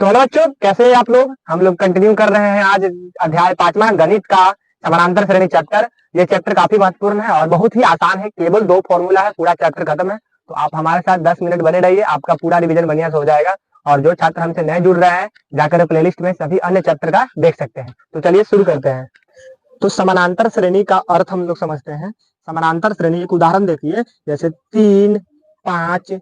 तो हेलो बच्चों, कैसे हैं आप लोग। हम लोग कंटिन्यू कर रहे हैं आज अध्याय 5वां गणित का समानांतर श्रेणी चैप्टर। ये चैप्टर काफी महत्वपूर्ण है और बहुत ही आसान है। केवल 2 फॉर्मूला है, पूरा चैप्टर खत्म है। तो आप हमारे साथ 10 मिनट बने रहिए, आपका पूरा रिवीजन बढ़िया से हो जाएगा। और जो छात्र हमसे नए जुड़ रहे हैं, जाकर प्लेलिस्ट में सभी अन्य चैप्टर का देख सकते हैं। तो चलिए शुरू करते हैं। तो समानांतर श्रेणी का अर्थ हम लोग समझते हैं। समानांतर श्रेणी, एक उदाहरण देखिए, जैसे 3, 5,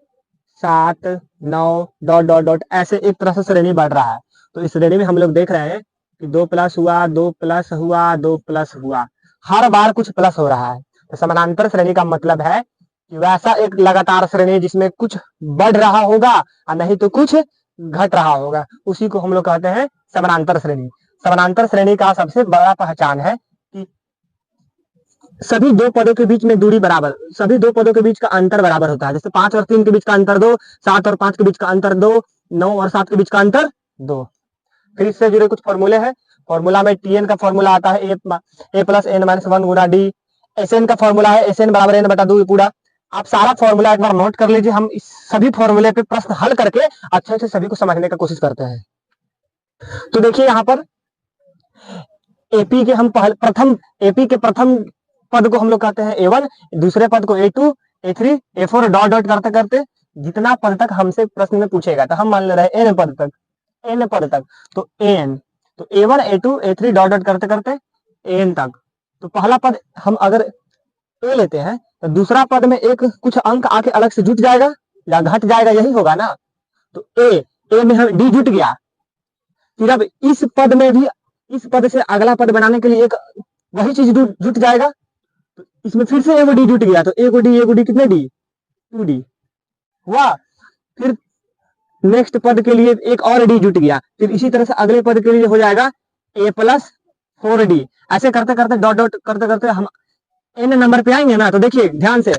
7, 9 डॉट डॉट डॉट, ऐसे एक तरह से श्रेणी बढ़ रहा है। तो इस श्रेणी में हम लोग देख रहे हैं कि 2 प्लस हुआ, 2 प्लस हुआ, 2 प्लस हुआ, हर बार कुछ प्लस हो रहा है। तो समानांतर श्रेणी का मतलब है कि वैसा एक लगातार श्रेणी जिसमें कुछ बढ़ रहा होगा और नहीं तो कुछ घट रहा होगा, उसी को हम लोग कहते हैं समानांतर श्रेणी। समानांतर श्रेणी का सबसे बड़ा पहचान है कि सभी 2 पदों के बीच में दूरी बराबर, सभी 2 पदों के बीच का अंतर बराबर होता है। जैसे 5 और 3 के बीच का अंतर 2, 7 और 5 के बीच का अंतर 2, 9 और 7 के बीच का अंतर 2। फिर इससे जुड़े कुछ फॉर्मूले हैं। फॉर्मूला में टीएन का फॉर्मूला आता है ए प्लस एन माइनस 1 गुना डी। एसएन का फॉर्मूला है एसएन बराबर एन बटा 2 पूरा। आप सारा फॉर्मूला एक बार नोट कर लीजिए। हम इस सभी फॉर्मूले पे प्रश्न हल करके अच्छे से सभी को समझने का कोशिश करते हैं। तो देखिए यहाँ पर एपी के हम प्रथम एपी के प्रथम पद को हम लोग कहते हैं A1, दूसरे पद को A2, A3, A4 dot dot करते करते जितना पद तक हमसे प्रश्न में पूछेगा, तो हम मान ले रहे हैं n पद तक, n पद तक। तो an, तो A1, A2, A3 dot dot करते करते an तक। तो पहला पद हम अगर a लेते हैं तो दूसरा पद में एक कुछ अंक आके अलग से जुट जाएगा या घट जाएगा, यही होगा ना। तो a में हम d जुट गया। फिर अब इस पद में भी, इस पद से अगला पद बनाने के लिए एक वही चीज जुट जाएगा। तो इसमें फिर से एगो डी जुट गया, तो एगो डी कितने डी, 2d हुआ। फिर नेक्स्ट पद के लिए एक और डी जुट गया। फिर इसी तरह से अगले पद के लिए हो जाएगा a प्लस 4d। ऐसे करते करते डॉट डॉट करते करते हम n नंबर पे आएंगे ना। तो देखिए ध्यान से,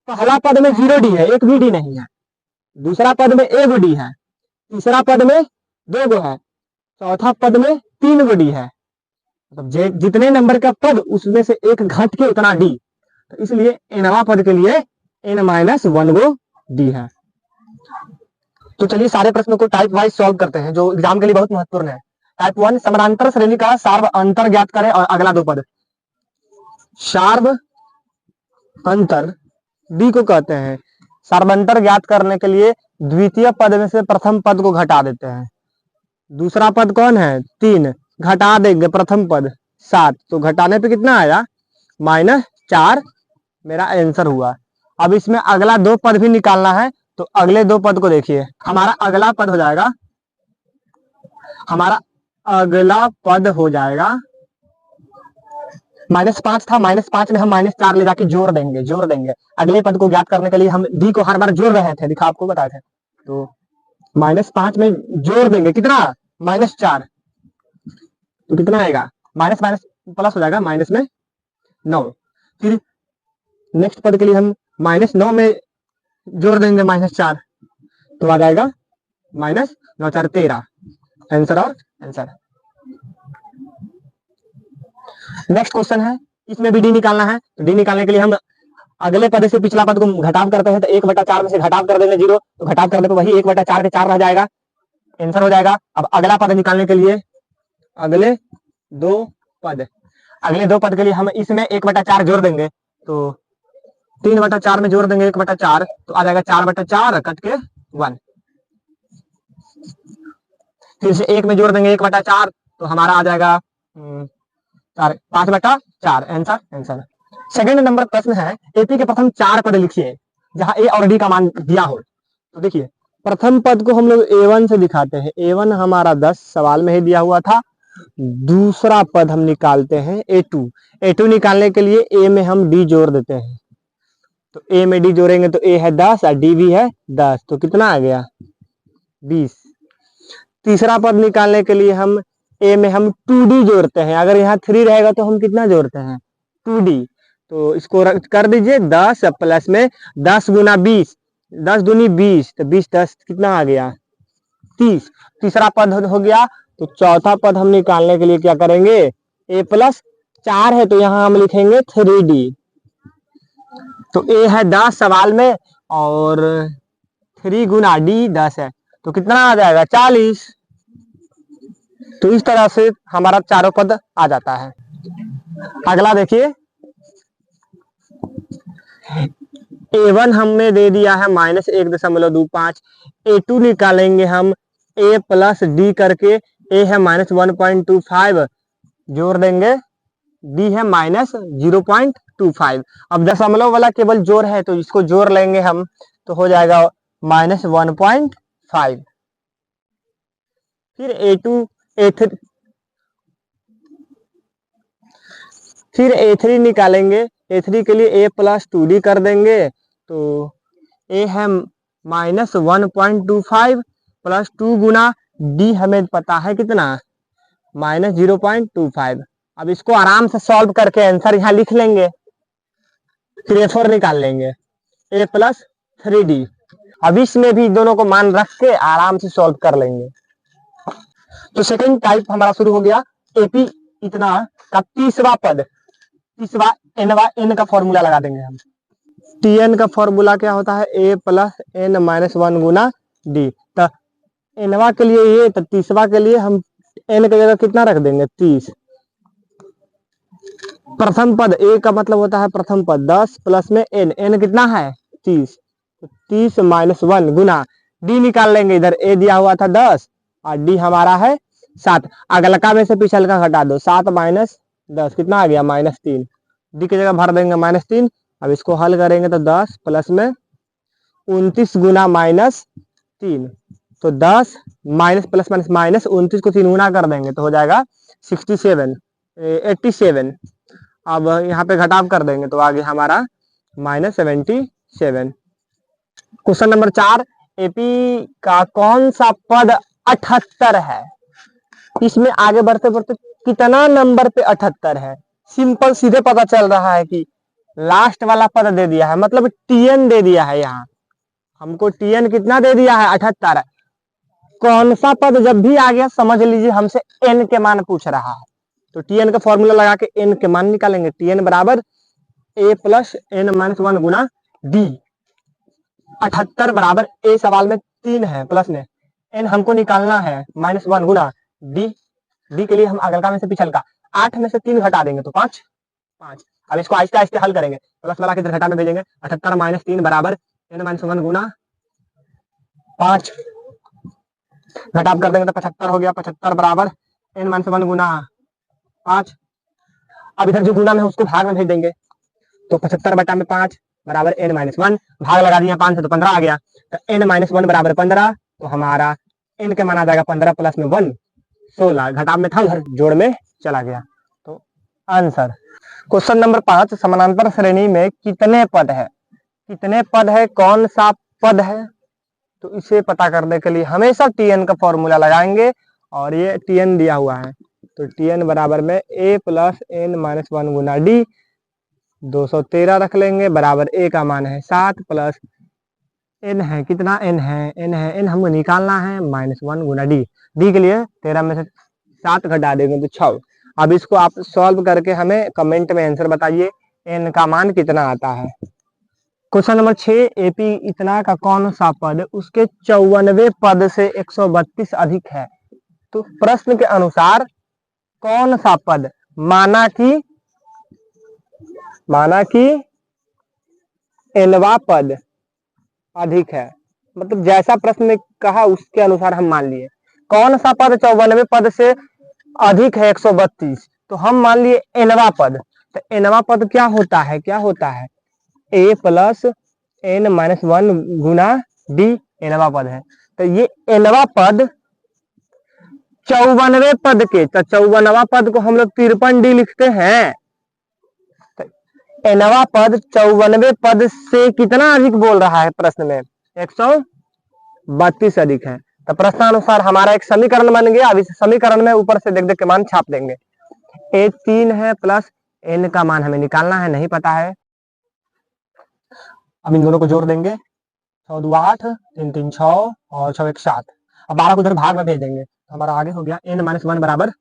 पहला पद में 0d है, एक भी डी नहीं है। दूसरा पद में एगो डी है। तीसरा पद में 2 गो है। चौथा पद में 3 गो डी है। मतलब जितने नंबर का पद उसमें से एक घट के उतना डी। तो इसलिए nवा पद के लिए n माइनस 1 गो डी है। तो चलिए सारे प्रश्नों को टाइप वाइज सॉल्व करते हैं, जो एग्जाम के लिए बहुत महत्वपूर्ण है। टाइप 1, समानांतर श्रेणी का सार्व अंतर ज्ञात करें और अगला 2 पद। सार्व अंतर डी को कहते हैं। सार्वंतर ज्ञात करने के लिए द्वितीय पद में से प्रथम पद को घटा देते हैं। दूसरा पद कौन है, 3, घटा देंगे प्रथम पद 7, तो घटाने पे कितना आया, -4 मेरा आंसर हुआ। अब इसमें अगला 2 पद भी निकालना है। तो अगले 2 पद को देखिए, हमारा अगला पद हो जाएगा, हमारा अगला पद हो जाएगा -5 था, -5 में हम -4 ले जाके जोड़ देंगे। अगले पद को ज्ञात करने के लिए हम डी को हर बार जोड़ रहे थे, दिखा आपको बताए थे। तो -5 में जोड़ देंगे कितना, -4, तो कितना आएगा, माइनस माइनस प्लस हो जाएगा, माइनस में 9। फिर नेक्स्ट पद के लिए हम -9 में जोड़ देंगे -4, तो आ जाएगा -9 4 13, आंसर और आंसर। नेक्स्ट क्वेश्चन है, इसमें भी डी निकालना है। तो डी निकालने के लिए हम अगले पद से पिछला पद को घटाव करते हैं। तो 1/4 में से घटाव कर देंगे 0, तो घटाव करने पे वही 1/4 के 4 रह जाएगा, आंसर हो जाएगा। अब अगला पद निकालने के लिए अगले 2 पद के लिए हम इसमें 1/4 जोड़ देंगे। तो 3/4 में जोड़ देंगे 1/4, तो आ जाएगा 4/4 कट के 1। फिर से 1 में जोड़ देंगे 1/4, तो हमारा आ जाएगा 5/4, आंसर। सेकंड नंबर प्रश्न है, एपी के प्रथम 4 पद लिखिए जहां ए और डी का मान दिया हो। तो देखिए प्रथम पद को हम लोग A1 से दिखाते हैं। A1 हमारा 10 सवाल में ही दिया हुआ था। दूसरा पद हम निकालते हैं A2 निकालने के लिए A में हम D जोड़ देते हैं। तो A में D जोड़ेंगे तो A है 10 और D भी है 10, तो कितना आ गया, 20। तीसरा पद निकालने के लिए हम A में हम 2D जोड़ते हैं। अगर यहाँ 3 रहेगा तो हम कितना जोड़ते हैं, 2D। तो इसको कर दीजिए, 10 प्लस में 10 गुना 20, 10 दूनी 20, तो 20 10 कितना आ गया, 30। तीसरा पद हो गया। तो चौथा पद हम निकालने के लिए क्या करेंगे, A प्लस 4 है तो यहाँ हम लिखेंगे 3D। तो A है 10 सवाल में और 3 गुना D 10 है, तो कितना आ जाएगा, 40। तो इस तरह से हमारा चारों पद आ जाता है। अगला देखिए, A1 हमें दे दिया है -1.25, A2 निकालेंगे हम A प्लस डी करके, A है -1.25 जोड़ देंगे, D है -0.25। अब दशमलव वाला केवल जोड़ है तो इसको जोड़ लेंगे हम, तो हो जाएगा -1.5। फिर A3 निकालेंगे, A3 के लिए A प्लस 2D कर देंगे, तो A है -1.25 प्लस 2 गुना D हमें पता है कितना, -0.25। अब इसको आराम से सॉल्व करके आंसर यहाँ लिख लेंगे। फिर A4 निकाल लेंगे, A प्लस 3D। अब इसमें भी दोनों को मान रख के आराम से सॉल्व कर लेंगे। तो सेकंड टाइप हमारा शुरू हो गया। AP इतना का तीसरा पद, तीसरा n का फॉर्मूला लगा देंगे हम। Tn का फॉर्मूला क्या होता है, A plus n-1 Guna D। तो nवा के लिए ये, तो तीसरा के लिए हम n की जगह कितना रख देंगे, 30। प्रथम पद A का मतलब होता है प्रथम पद, 10 प्लस में n कितना है 30, तो 30 - 1 गुना D निकाल लेंगे। इधर A दिया हुआ था 10 और D हमारा है 7। अगलका में से पिछलका घटा दो, 7 - 10 कितना आ गया, -3। D की जगह भर देंगे -3। अब इसको हल करेंगे तो 10 प्लस में 29 गुना -3, तो 10 माइनस प्लस माइनस 29 को 3 गुना कर देंगे तो हो जाएगा 87। अब यहाँ पे घटाव कर देंगे तो आगे हमारा -77। क्वेश्चन नंबर 4, AP का कौन सा पद 78 है। इसमें आगे बढ़ते बढ़ते कितना नंबर पे 78 है, सिंपल सीधे पता चल रहा है कि लास्ट वाला पद दे दिया है, मतलब Tn दे दिया है। यहाँ हमको Tn कितना दे दिया है, 78। कौन सा पद जब भी आ गया समझ लीजिए हमसे n के मान पूछ रहा है, तो Tn का फॉर्मूला लगा के n के मान निकालेंगे। Tn बराबर A plus n-1 Guna D। 78 बराबर A सवाल में 3 है प्लस में, n हमको निकालना है -1 गुना D। D के लिए हम अगलका में से पिछलका, 8 में से 3 घटा देंगे तो 5। अब इसको आहिस्ते आहिस्ते हल करेंगे, प्लस वाला किधर घटा में भेजेंगे। 78 - 3 बराबर n-1 गुना 5, घटाव कर देंगे तो 75 हो गया। 75 बराबर n-1 गुना 5। अब इधर जो गुना में है उसको भाग में भेज देंगे, तो 75/5 बराबर n-1, भाग लगा दिया 5 से तो 15 आ गया, तो n-1 बराबर 15। तो हमारा n के मान आ जाएगा 15 प्लस में 1 16, घटाव में था उधर जोड़ में चला गया, तो आंसर। क्वेश्चन नंबर 5, समानांतर श्रेणी में कितने पद है, कितने पद है, कौन सा पद है। तो इसे पता करने के लिए हमेशा Tn का फॉर्मूला लगाएंगे, और ये Tn दिया हुआ है, तो Tn बराबर में A plus n-1 Guna D। 213 रख लेंगे, बराबर A का मान है 7 प्लस n है कितना, n है n हमको निकालना है -1 गुना D। D के लिए 13 में से 7 घटा देंगे तो 6। अब इसको आप सॉल्व करके हमें कमेंट में आंसर बताइए n का मान कितना आता है। क्वेश्चन नंबर 6, AP इतना का कौन सा पद उसके 54वें पद से 132 अधिक है। तो प्रश्न के अनुसार कौन सा पद, माना कि nवा पद अधिक है, मतलब जैसा प्रश्न में कहा उसके अनुसार हम मान लिए। कौन सा पद 54वें पद से अधिक है 132, तो हम मान लिए nवा पद। तो nवा पद क्या होता है, A plus n-1 Guna D nवा पद है। तो ये nवा पद 54वें पद के, तो 54वां पद को हम लोग 53D लिखते हैं। nवा पद 54वें पद से कितना अधिक बोल रहा है प्रश्न में, 132 अधिक है। तो प्रश्नानुसार हमारा एक समीकरण बन गया। अब इस समीकरण में ऊपर से देख देख के मान छाप देंगे। A 3 है प्लस n का मान हमें निकालना है, नहीं पता है। अब इन दोनों को जोड़ देंगे, 6 2 8, 3 3 6 और 6 1 7। अब 12 को उधर भाग में भेज देंगे, तो हमारा आगे हो गया n-1 बराबर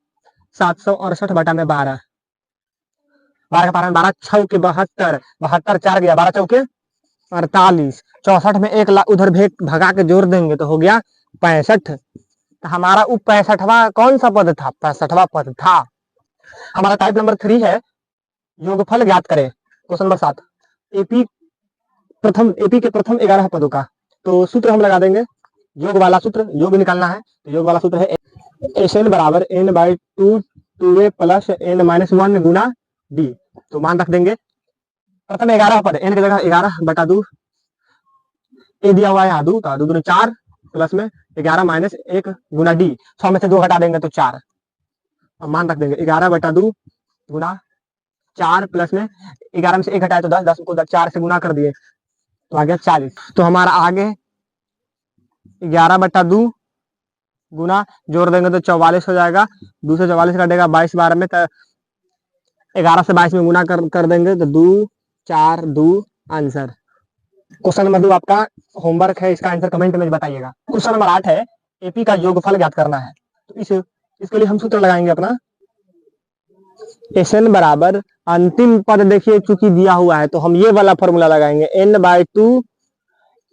768/12। 12 का पारा 12 6 के 72, 72 4 गया, 12 चौके 48, 64 में 1 उधर भगा के जोड़ देंगे तो हो गया 65। तो हमारा 65वां कौन सा पद था? 65वां पद था। हमारा टाइप नंबर 3 है, योगफल ज्ञात करें। क्वेश्चन नंबर 7, एपी के प्रथम 11 पदों का। तो सूत्र हम लगा देंगे, योग वाला सूत्र, योग निकालना है। तो योग वाला सूत्र है SN बराबर n/2 2a प्लस n-1 गुना d। तो मान रख देंगे प्रथम 11 पद, n की जगह 11/2, ए दिया हुआ है यहाँ 2, तो 2 दूनी 4 प्लस में 11 माइनस 1 गुना डी। 6 में से 2 घटा देंगे तो 4। अब मान रख देंगे 11/2 गुना 4 प्लस में 11 में से 1 घटाए तो 10, 10 को 4 से गुना कर दिए तो आ गया 40। तो हमारा आगे 11/2 गुना जोड़ देंगे तो 44 हो जाएगा। 2 से 44 कटेगा 22 12 में, तो 11 से 22 में गुना कर देंगे तो 2 4 2 आंसर। क्वेश्चन नंबर 2 आपका होमवर्क है, इसका आंसर कमेंट में बताइएगा। क्वेश्चन नंबर 8 है, एपी का योगफल ज्ञात करना है। तो इसके लिए हम सूत्र लगाएंगे अपना, SN बराबर अंतिम पद देखिए चूंकि दिया हुआ है तो हम ये वाला फॉर्मूला लगाएंगे n/2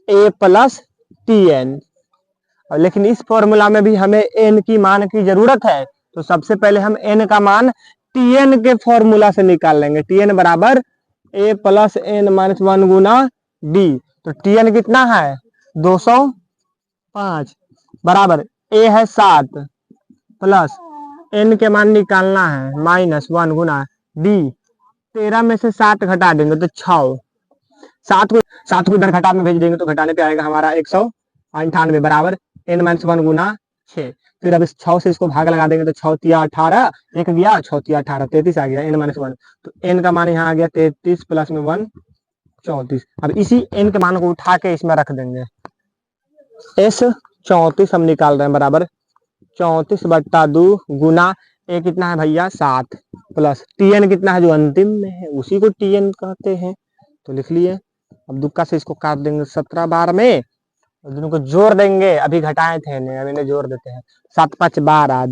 a प्लस TN। लेकिन इस फॉर्मूला में भी हमें n की मान की जरूरत है, तो सबसे पहले हम n का मान TN के फॉर्मूला से निकाल लेंगे। TN बराबर a plus n-1 Guna d। तो TN कितना है? 205 बराबर a है 7 प्लस n के मान निकालना है -1 गुना d। 13 में से 7 घटा देंगे तो 6। 7 को इधर घटा में भेज देंगे तो घटाने पे आएगा हमारा 198 बराबर n-1 गुना 6। फिर अब इस 6 से इसको भाग लगा देंगे तो 6 तिया 18, 1 गया 6 तिया 18, 33 आ गया n-1। तो n का मान यहाँ आ गया 33 प्लस में 1 34। अब इसी n के मान को उठा के इसमें रख देंगे। S 34 हम निकाल रहे हैं बराबर 34/2 गुना ए कितना है भैया 7 प्लस TN कितना है जो अंतिम में है उसी को TN कहते हैं, तो लिख लिए। अब दुक्का से इसको काट देंगे 17 बार में, दोनों को जोड़ देंगे, अभी घटाए थे ने, अब इन्हें जोड़ देते हैं। 7 5 12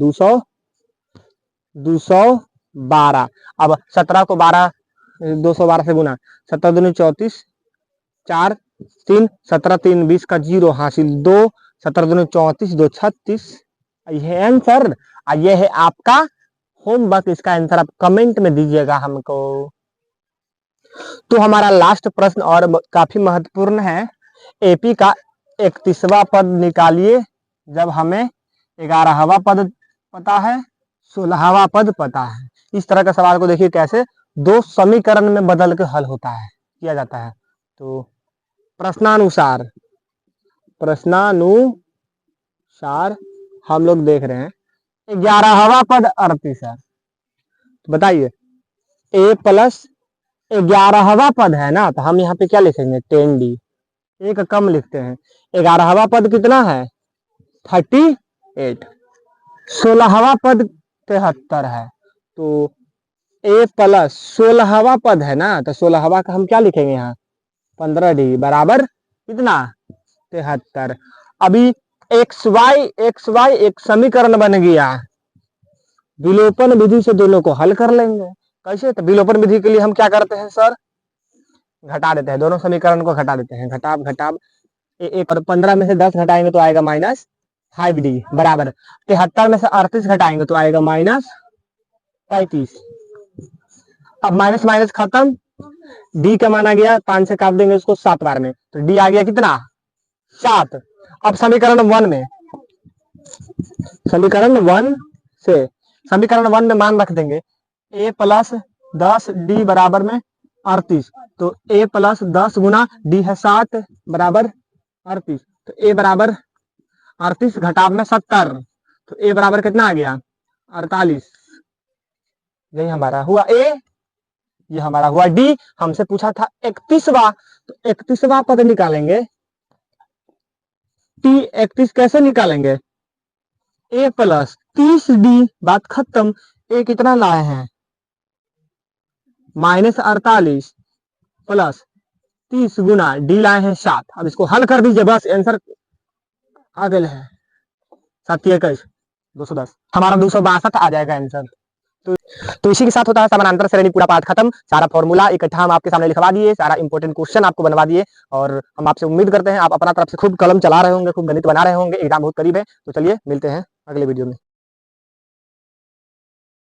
212। अब 17 को 212 से गुना, 17 दूनी 34 4 3 17 3 20 का 0 हासिल 2, 17 दूनी 34 2 36। ये आंसर, ये है आपका होमवर्क। इसका आंसर आप कमेंट में दीजिएगा हमको। तो हमारा लास्ट प्रश्न और काफी महत्वपूर्ण है, एपी का 31वां पद निकालिए जब हमें 11वां पद पता है, 16वां पद पता है। इस तरह का सवाल को देखिए कैसे 2 समीकरण में बदल के हल होता है, किया जाता है। तो प्रश्नानुसार हम लोग देख रहे हैं 11वां पद 38 है। तो बताइए a प्लस 11वां पद है ना, तो हम यहाँ पे क्या लिखेंगे 10d, एक कम लिखते हैं। 11वां पद कितना है 38, 16वां पद 73 है। तो a प्लस 16वां पद है ना, तो 16वां का हम क्या लिखेंगे यहाँ 15d बराबर कितना 73। अभी xy एक समीकरण बन गया, विलोपन विधि से दोनों को हल कर लेंगे। कैसे? तो विलोपन विधि के लिए हम क्या करते हैं सर, घटा देते हैं, दोनों समीकरण को घटा देते हैं। घटाव एक और 15 में से 10 घटाएंगे तो आएगा -5d बराबर 73 में से 38 घटाएंगे तो आएगा -35। अब माइनस माइनस खत्म, d का मान आ गया 5 से काट देंगे उसको 7 बार में, तो d आ गया कितना 7। अब समीकरण 1 में मान रख देंगे a प्लस 10d बराबर में 38। तो a प्लस 10 गुना d है 7 बराबर 38। तो a बराबर 38 घटाव में 70, तो a बराबर कितना आ गया 48। यही हमारा हुआ a, ये हमारा हुआ d। हमसे पूछा था 31वां, तो 31वां पद निकालेंगे। t 31 कैसे निकालेंगे, a प्लस 30d, बात खत्म। a कितना लाए हैं -48 प्लस 30 गुना d लाए हैं 7। अब इसको हल कर दीजिए, बस आंसर आ गया है 7 21 210, हमारा 262 आ जाएगा आंसर। तो इसी के साथ होता है समानांतर श्रेणी पूरा पाठ खत्म। सारा फॉर्मूला इकट्ठा हम आपके सामने लिखवा दिए, सारा इंपॉर्टेंट क्वेश्चन आपको बनवा दिए, और हम आपसे उम्मीद करते हैं आप अपना तरफ से खूब कलम चला रहे होंगे, खूब गणित बना रहे होंगे। एग्जाम बहुत करीब है, तो चलिए मिलते हैं अगले वीडियो में।